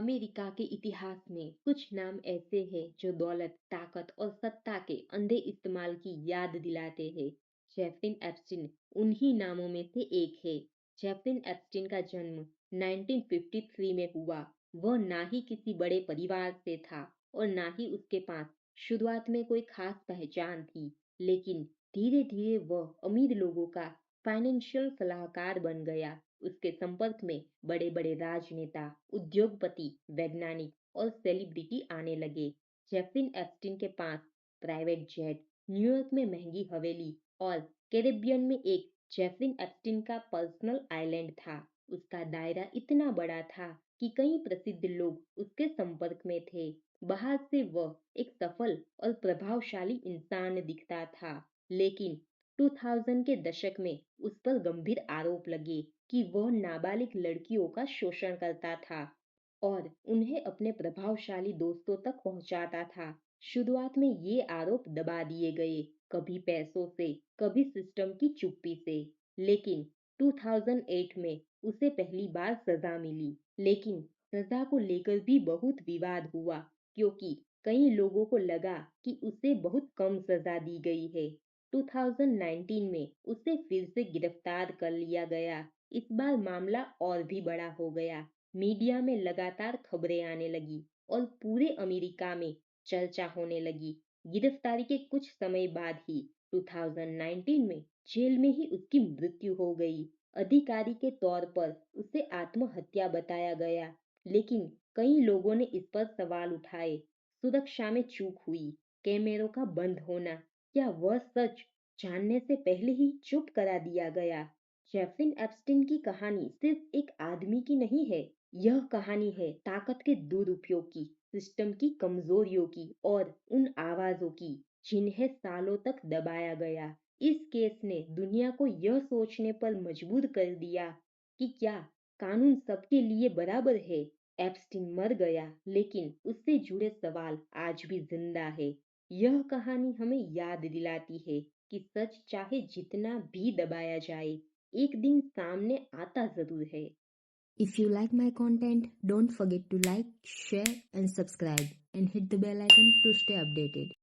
America के इतिहास में कुछ नाम ऐसे हैं जो दौलत, ताकत और सत्ता के अंधे इस्तेमाल की याद दिलाते हैं। जेफरिन एप्स्टीन उन्हीं नामों में से एक है। जेफरिन एप्स्टीन का जन्म 1953 में हुआ। वह ना ही किसी बड़े परिवार से था और ना ही उसके पास शुरुआत में कोई खास पहचान थी। लेकिन धीरे धीरे वह अमीर लोगों का फाइनेंशियल सलाहकार बन गया। उसके संपर्क में बड़े बड़े राजनेता, उद्योगपति, वैज्ञानिक और सेलिब्रिटी आने लगे। जेफरिन एप्स्टीन के पास प्राइवेट जेट, न्यूयॉर्क में महंगी हवेली और कैरेबियन में एक जेफरिन एप्स्टीन का पर्सनल आइलैंड था। उसका दायरा इतना बड़ा था कि कई प्रसिद्ध लोग उसके संपर्क में थे। बाहर से वह एक सफल और प्रभावशाली इंसान दिखता था, लेकिन 2000 के दशक में उस पर गंभीर आरोप लगे कि वह नाबालिग लड़कियों का शोषण करता था और उन्हें अपने प्रभावशाली दोस्तों तक पहुंचाता था। शुरुआत में ये आरोप दबा दिए गए, कभी पैसों से, कभी सिस्टम की चुप्पी से। लेकिन 2008 में उसे पहली बार सजा मिली। लेकिन सजा को लेकर भी बहुत विवाद हुआ, क्योंकि कई लोगों को लगा कि उसे बहुत कम सजा दी गई है। 2019 में उसे फिर से गिरफ्तार कर लिया गया। इस बार मामला और भी बड़ा हो गया। मीडिया में लगातार खबरें आने लगी और पूरे अमेरिका में चर्चा होने लगी। गिरफ्तारी के कुछ समय बाद ही 2019 में जेल में ही उसकी मृत्यु हो गई। अधिकारी के तौर पर उसे आत्महत्या बताया गया, लेकिन कई लोगों ने इस पर सवाल उठाए। सुरक्षा में चूक हुई, कैमरों का बंद होना, क्या वह सच जानने से पहले ही चुप करा दिया गया। जेफरिन एप्स्टीन की कहानी सिर्फ एक आदमी की नहीं है। यह कहानी है ताकत के दुरुपयोग की, सिस्टम की कमजोरियों की और उन आवाजों की जिन्हें सालों तक दबाया गया। इस केस ने दुनिया को यह सोचने पर मजबूर कर दिया कि क्या कानून सबके लिए बराबर है। एप्स्टीन मर गया, लेकिन उससे जुड़े सवाल आज भी जिंदा है। यह कहानी हमें याद दिलाती है कि सच चाहे जितना भी दबाया जाए, एक दिन सामने आता जरूर है। If you like my content, don't forget to like, share and subscribe and hit the bell icon to stay updated.